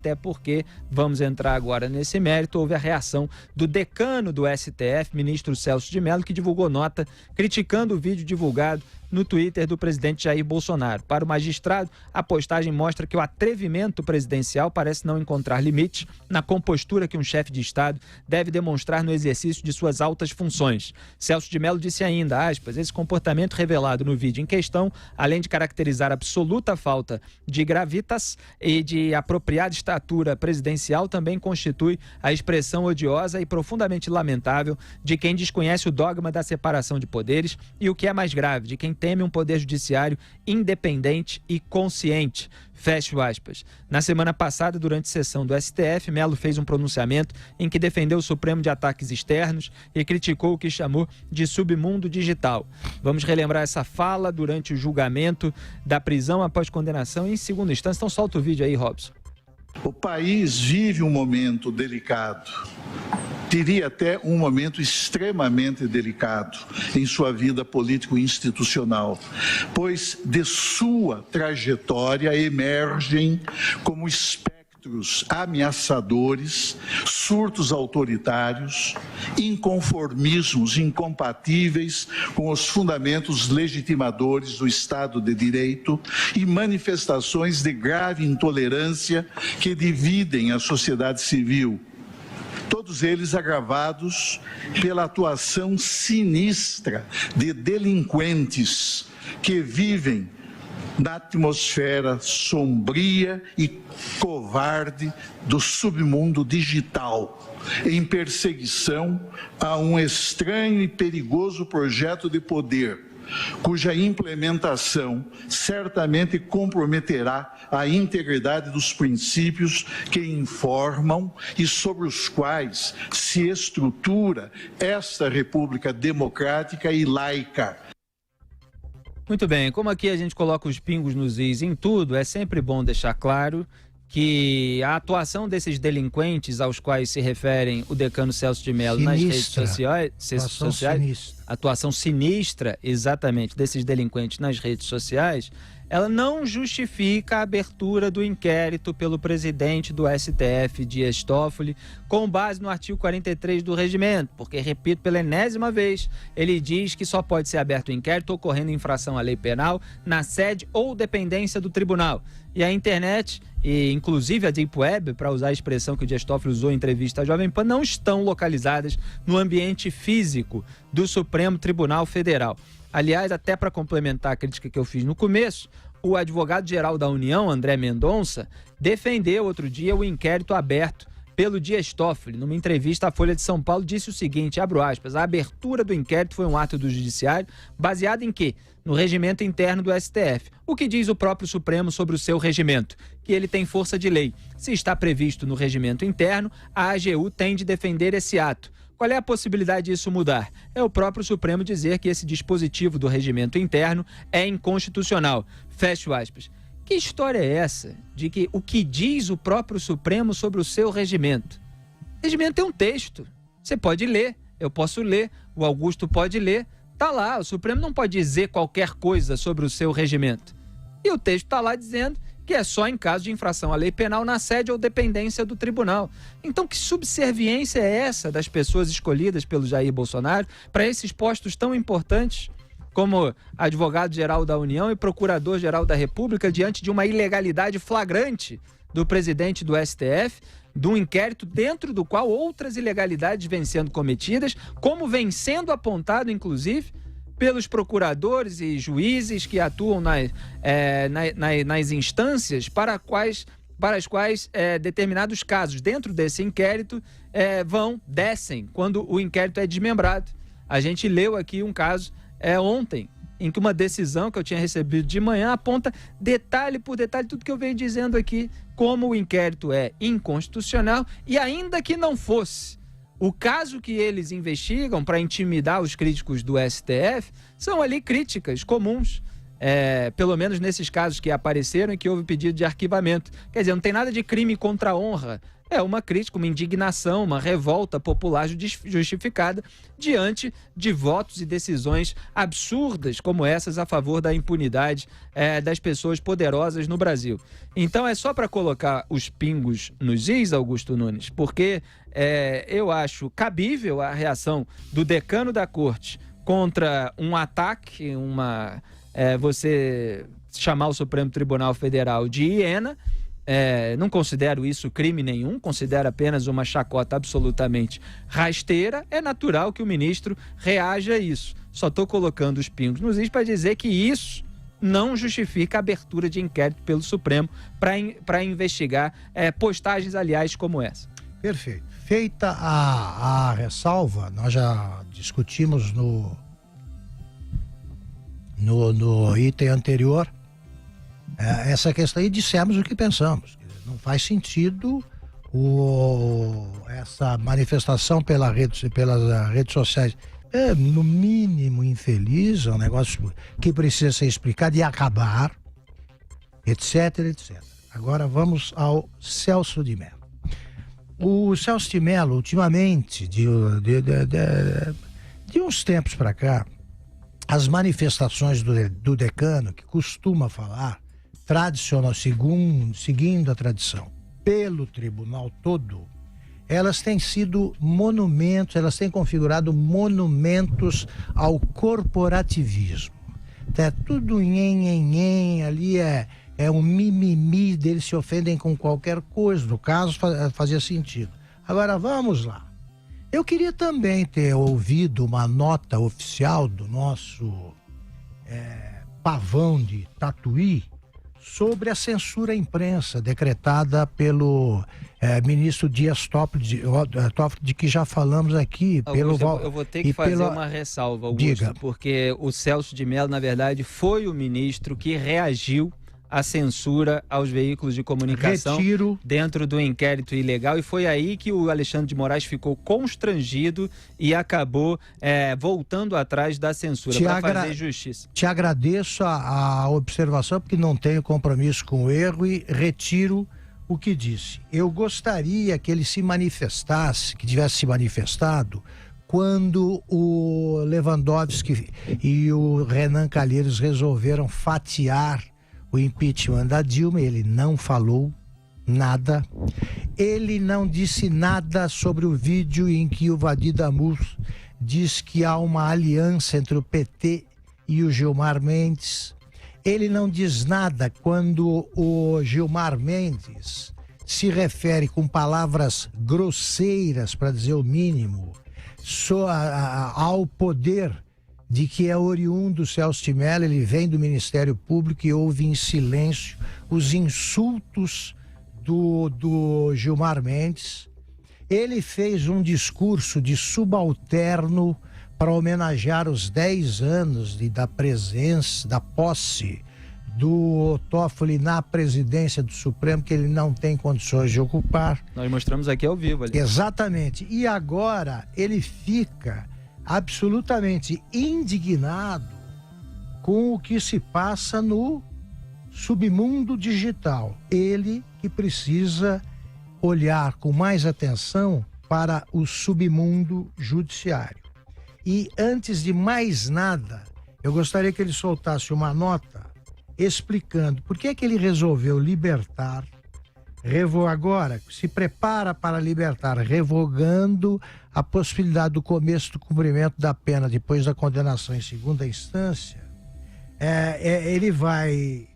até porque, vamos entrar agora nesse mérito, houve a reação do decano do STF, ministro Celso de Mello, que divulgou nota criticando o vídeo divulgado no Twitter do presidente Jair Bolsonaro. Para o magistrado, a postagem mostra que o atrevimento presidencial parece não encontrar limite na compostura que um chefe de Estado deve demonstrar no exercício de suas altas funções. Celso de Mello disse ainda, aspas, esse comportamento revelado no vídeo em questão, além de caracterizar absoluta falta de gravitas e de apropriada estatura presidencial, também constitui a expressão odiosa e profundamente lamentável de quem desconhece o dogma da separação de poderes e, o que é mais grave, de quem teme um poder judiciário independente e consciente. Fecho aspas. Na semana passada, durante sessão do STF, Mello fez um pronunciamento em que defendeu o Supremo de ataques externos e criticou o que chamou de submundo digital. Vamos relembrar essa fala durante o julgamento da prisão após condenação em segunda instância. Então solta o vídeo aí, Robson. O país vive um momento delicado. Diria até um momento extremamente delicado em sua vida político-institucional, pois de sua trajetória emergem como espectros ameaçadores, surtos autoritários, inconformismos incompatíveis com os fundamentos legitimadores do Estado de Direito e manifestações de grave intolerância que dividem a sociedade civil. Todos eles agravados pela atuação sinistra de delinquentes que vivem na atmosfera sombria e covarde do submundo digital, em perseguição a um estranho e perigoso projeto de poder, cuja implementação certamente comprometerá a integridade dos princípios que informam e sobre os quais se estrutura esta República democrática e laica. Muito bem, como aqui a gente coloca os pingos nos is em tudo, é sempre bom deixar claro que a atuação desses delinquentes aos quais se referem o decano Celso de Mello nas redes sociais, atuação sinistra, exatamente, desses delinquentes nas redes sociais, ela não justifica a abertura do inquérito pelo presidente do STF, Dias Toffoli, com base no artigo 43 do regimento, porque, repito pela enésima vez, ele diz que só pode ser aberto o inquérito ocorrendo infração à lei penal na sede ou dependência do tribunal. E a internet, e inclusive a Deep Web, para usar a expressão que o Dias Toffoli usou em entrevista à Jovem Pan, não estão localizadas no ambiente físico do Supremo Tribunal Federal. Aliás, até para complementar a crítica que eu fiz no começo, o advogado-geral da União, André Mendonça, defendeu outro dia o inquérito aberto pelo Dias Toffoli. Numa entrevista à Folha de São Paulo, disse o seguinte, abro aspas, a abertura do inquérito foi um ato do Judiciário baseado em quê? No regimento interno do STF. O que diz o próprio Supremo sobre o seu regimento? Que ele tem força de lei. Se está previsto no regimento interno, a AGU tem de defender esse ato. Qual é a possibilidade disso mudar? É o próprio Supremo dizer que esse dispositivo do regimento interno é inconstitucional. Fecho aspas. Que história é essa de que o que diz o próprio Supremo sobre o seu regimento? O regimento é um texto. Você pode ler, eu posso ler, o Augusto pode ler. Tá lá, o Supremo não pode dizer qualquer coisa sobre o seu regimento. E o texto está lá dizendo que é só em caso de infração à lei penal na sede ou dependência do tribunal. Então, que subserviência é essa das pessoas escolhidas pelo Jair Bolsonaro para esses postos tão importantes como advogado-geral da União e procurador-geral da República diante de uma ilegalidade flagrante do presidente do STF, de um inquérito dentro do qual outras ilegalidades vêm sendo cometidas, como vem sendo apontado, inclusive, pelos procuradores e juízes que atuam nas instâncias para as quais determinados casos dentro desse inquérito descem quando o inquérito é desmembrado. A gente leu aqui um caso ontem, em que uma decisão que eu tinha recebido de manhã aponta detalhe por detalhe tudo que eu venho dizendo aqui, como o inquérito é inconstitucional e ainda que não fosse. O caso que eles investigam para intimidar os críticos do STF são ali críticas comuns pelo menos nesses casos que apareceram e que houve pedido de arquivamento. Quer dizer, não tem nada de crime contra a honra. É uma crítica, uma indignação, uma revolta popular justificada diante de votos e decisões absurdas como essas a favor da impunidade das pessoas poderosas no Brasil. Então é só para colocar os pingos nos is, Augusto Nunes, porque eu acho cabível a reação do decano da corte contra um ataque, você chamar o Supremo Tribunal Federal de hiena. Não considero isso crime nenhum, considero apenas uma chacota absolutamente rasteira. É natural que o ministro reaja a isso. Só estou colocando os pingos nos is para dizer que isso não justifica a abertura de inquérito pelo Supremo para investigar postagens, aliás, como essa. Perfeito. Feita a ressalva, nós já discutimos no item anterior essa questão e dissemos o que pensamos. Não faz sentido essa manifestação pelas redes sociais. No mínimo infeliz, é um negócio que precisa ser explicado e acabar, etc, etc. Agora vamos ao Celso de Mello. O Celso de Mello, ultimamente, de uns tempos para cá, as manifestações do decano, que costuma falar, tradicional, seguindo a tradição, pelo tribunal todo, elas têm sido monumentos, elas têm configurado monumentos ao corporativismo. É tudo nhen, ali é um mimimi, deles se ofendem com qualquer coisa, no caso fazia sentido. Agora vamos lá. Eu queria também ter ouvido uma nota oficial do nosso pavão de Tatuí sobre a censura à imprensa decretada pelo ministro Dias Toffoli, de que já falamos aqui. Augusto, eu vou ter que fazer uma ressalva, Augusto, diga. Porque o Celso de Mello, na verdade, foi o ministro que reagiu à censura aos veículos de comunicação dentro do inquérito ilegal, e foi aí que o Alexandre de Moraes ficou constrangido e acabou voltando atrás da censura para fazer justiça. Te agradeço a observação, porque não tenho compromisso com o erro e retiro o que disse. Eu gostaria que ele se manifestasse, que tivesse se manifestado quando o Lewandowski e o Renan Calheiros resolveram fatiar o impeachment da Dilma. Ele não falou nada. Ele não disse nada sobre o vídeo em que o Vadir Damus diz que há uma aliança entre o PT e o Gilmar Mendes. Ele não diz nada quando o Gilmar Mendes se refere com palavras grosseiras, para dizer o mínimo, ao poder de que é oriundo Celso de Mello. Ele vem do Ministério Público e ouve em silêncio os insultos do Gilmar Mendes. Ele fez um discurso de subalterno para homenagear os 10 anos da presença, da posse do Toffoli na presidência do Supremo, que ele não tem condições de ocupar. Nós mostramos aqui ao vivo ali. Exatamente. E agora ele fica absolutamente indignado com o que se passa no submundo digital. Ele que precisa olhar com mais atenção para o submundo judiciário. E antes de mais nada, eu gostaria que ele soltasse uma nota explicando por que é que ele resolveu libertar, agora se prepara para libertar, revogando a possibilidade do começo do cumprimento da pena depois da condenação em segunda instância. Ele vai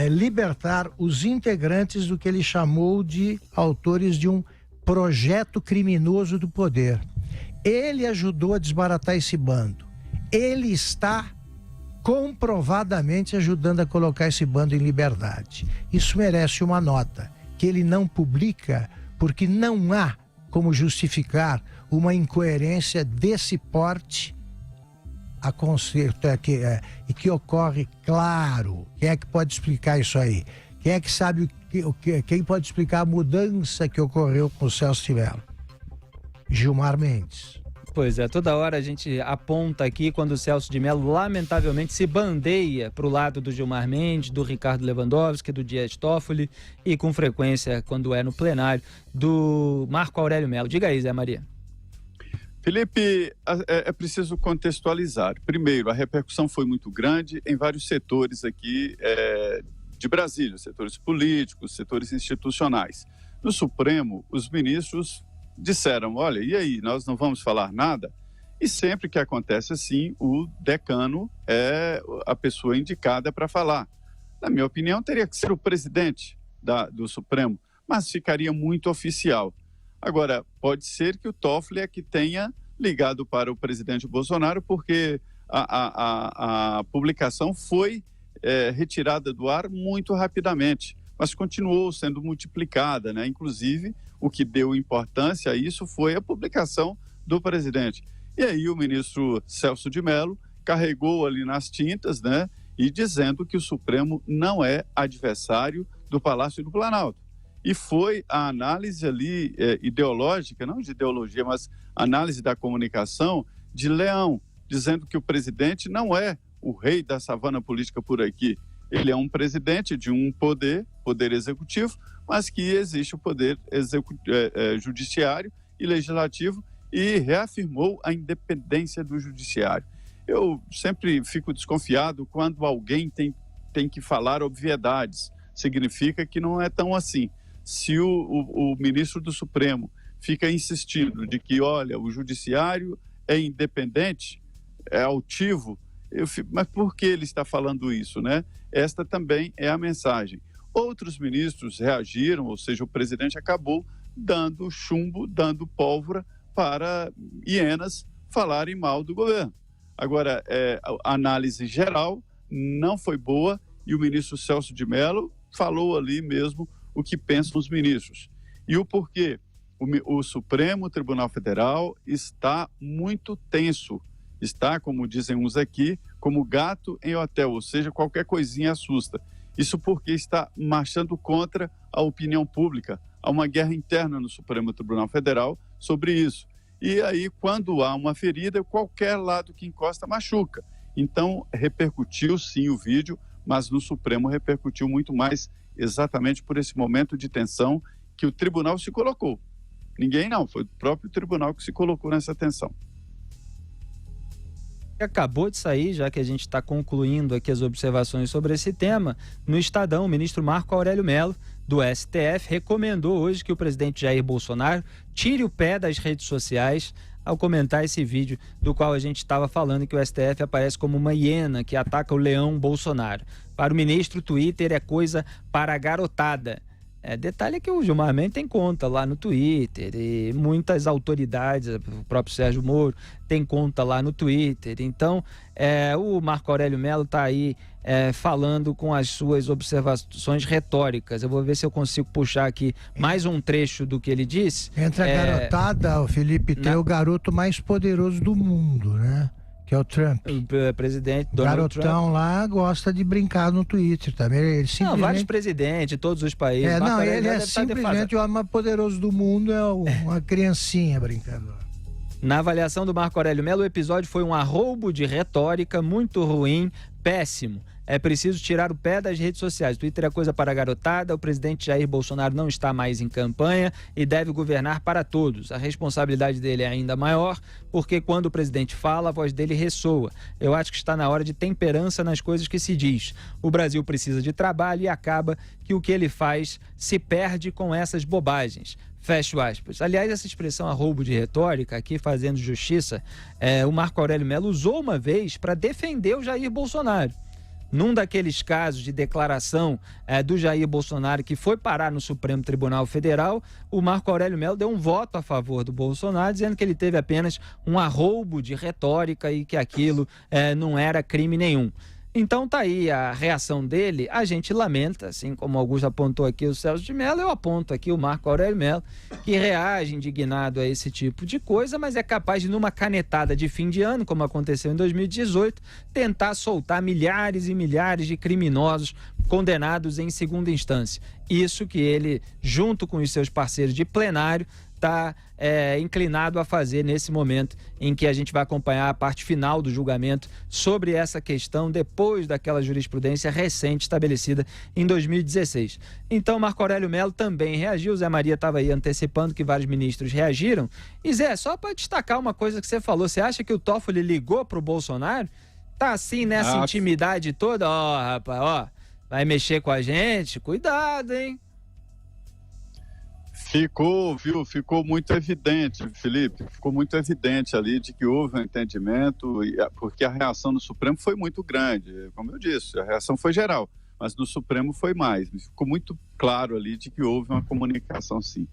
libertar os integrantes do que ele chamou de autores de um projeto criminoso do poder. Ele ajudou a desbaratar esse bando. Ele está comprovadamente ajudando a colocar esse bando em liberdade. Isso merece uma nota, que ele não publica porque não há como justificar uma incoerência desse porte e que ocorre, claro. Quem é que pode explicar isso aí? Quem é que sabe quem pode explicar a mudança que ocorreu com o Celso de Mello? Gilmar Mendes. Pois é, toda hora a gente aponta aqui quando o Celso de Mello lamentavelmente se bandeia para o lado do Gilmar Mendes, do Ricardo Lewandowski, do Dias Toffoli e com frequência, quando é no plenário, do Marco Aurélio Mello. Diga aí, Zé Maria. Felipe, é preciso contextualizar. Primeiro, a repercussão foi muito grande em vários setores aqui de Brasília, setores políticos, setores institucionais. No Supremo, os ministros disseram, olha, e aí, nós não vamos falar nada? E sempre que acontece assim, o decano é a pessoa indicada para falar. Na minha opinião, teria que ser o presidente do Supremo, mas ficaria muito oficial. Agora, pode ser que o Toffoli é que tenha ligado para o presidente Bolsonaro, porque a publicação foi retirada do ar muito rapidamente, mas continuou sendo multiplicada, né? Inclusive, o que deu importância a isso foi a publicação do presidente. E aí o ministro Celso de Mello carregou ali nas tintas, né? E dizendo que o Supremo não é adversário do Palácio do Planalto. E foi a análise ali ideológica, não de ideologia, mas análise da comunicação de Leão, dizendo que o presidente não é o rei da savana política por aqui. Ele é um presidente de um poder executivo, mas que existe o poder judiciário e legislativo, e reafirmou a independência do judiciário. Eu sempre fico desconfiado quando alguém tem que falar obviedades. Significa que não é tão assim. Se o ministro do Supremo fica insistindo de que, olha, o judiciário é independente, é altivo, mas por que ele está falando isso, né? Esta também é a mensagem. Outros ministros reagiram, ou seja, o presidente acabou dando chumbo, dando pólvora para hienas falarem mal do governo. Agora, a análise geral não foi boa e o ministro Celso de Mello falou ali mesmo o que pensam os ministros. E o porquê? O Supremo Tribunal Federal está muito tenso. Está, como dizem uns aqui, como gato em hotel, ou seja, qualquer coisinha assusta. Isso porque está marchando contra a opinião pública. Há uma guerra interna no Supremo Tribunal Federal sobre isso. E aí, quando há uma ferida, qualquer lado que encosta machuca. Então, repercutiu sim o vídeo, mas no Supremo repercutiu muito mais exatamente por esse momento de tensão que o tribunal se colocou. Ninguém não, foi o próprio tribunal que se colocou nessa tensão. Acabou de sair, já que a gente está concluindo aqui as observações sobre esse tema, no Estadão, o ministro Marco Aurélio Mello, do STF, recomendou hoje que o presidente Jair Bolsonaro tire o pé das redes sociais ao comentar esse vídeo do qual a gente estava falando, que o STF aparece como uma hiena que ataca o leão Bolsonaro. Para o ministro, o Twitter é coisa para a garotada. Detalhe é que o Gilmar Mendes tem conta lá no Twitter e muitas autoridades, o próprio Sérgio Moro tem conta lá no Twitter. Então, o Marco Aurélio Mello está aí falando com as suas observações retóricas. Eu vou ver se eu consigo puxar aqui mais um trecho do que ele disse. Entre a garotada, o Felipe, tem o garoto mais poderoso do mundo, né? Que é o Trump. O presidente Donald Trump. Garotão lá gosta de brincar no Twitter também. Ele simplesmente... Não, vários presidentes de todos os países. Ele é simplesmente o homem mais poderoso do mundo, é uma criancinha brincando. Na avaliação do Marco Aurélio Mello, o episódio foi um arroubo de retórica muito ruim, péssimo. É preciso tirar o pé das redes sociais. Twitter é coisa para a garotada, o presidente Jair Bolsonaro não está mais em campanha e deve governar para todos. A responsabilidade dele é ainda maior, porque quando o presidente fala, a voz dele ressoa. Eu acho que está na hora de temperança nas coisas que se diz. O Brasil precisa de trabalho e acaba que o que ele faz se perde com essas bobagens. Fecho aspas. Aliás, essa expressão arroubo de retórica, aqui fazendo justiça, o Marco Aurélio Mello usou uma vez para defender o Jair Bolsonaro. Num daqueles casos de declaração do Jair Bolsonaro que foi parar no Supremo Tribunal Federal, o Marco Aurélio Mello deu um voto a favor do Bolsonaro, dizendo que ele teve apenas um arroubo de retórica e que aquilo não era crime nenhum. Então tá aí a reação dele, a gente lamenta, assim como o Augusto apontou aqui o Celso de Mello, eu aponto aqui o Marco Aurélio Mello, que reage indignado a esse tipo de coisa, mas é capaz de, numa canetada de fim de ano, como aconteceu em 2018, tentar soltar milhares e milhares de criminosos condenados em segunda instância. Isso que ele, junto com os seus parceiros de plenário, está inclinado a fazer nesse momento em que a gente vai acompanhar a parte final do julgamento sobre essa questão depois daquela jurisprudência recente estabelecida em 2016. Então, Marco Aurélio Mello também reagiu, Zé Maria estava aí antecipando que vários ministros reagiram. E Zé, só para destacar uma coisa que você falou, você acha que o Toffoli ligou para o Bolsonaro? Tá assim nessa intimidade toda? Ó, rapaz, ó, vai mexer com a gente? Cuidado, hein? Ficou muito evidente, Felipe, ficou muito evidente ali de que houve um entendimento, porque a reação no Supremo foi muito grande, como eu disse, a reação foi geral, mas no Supremo foi mais, ficou muito claro ali de que houve uma comunicação, sim.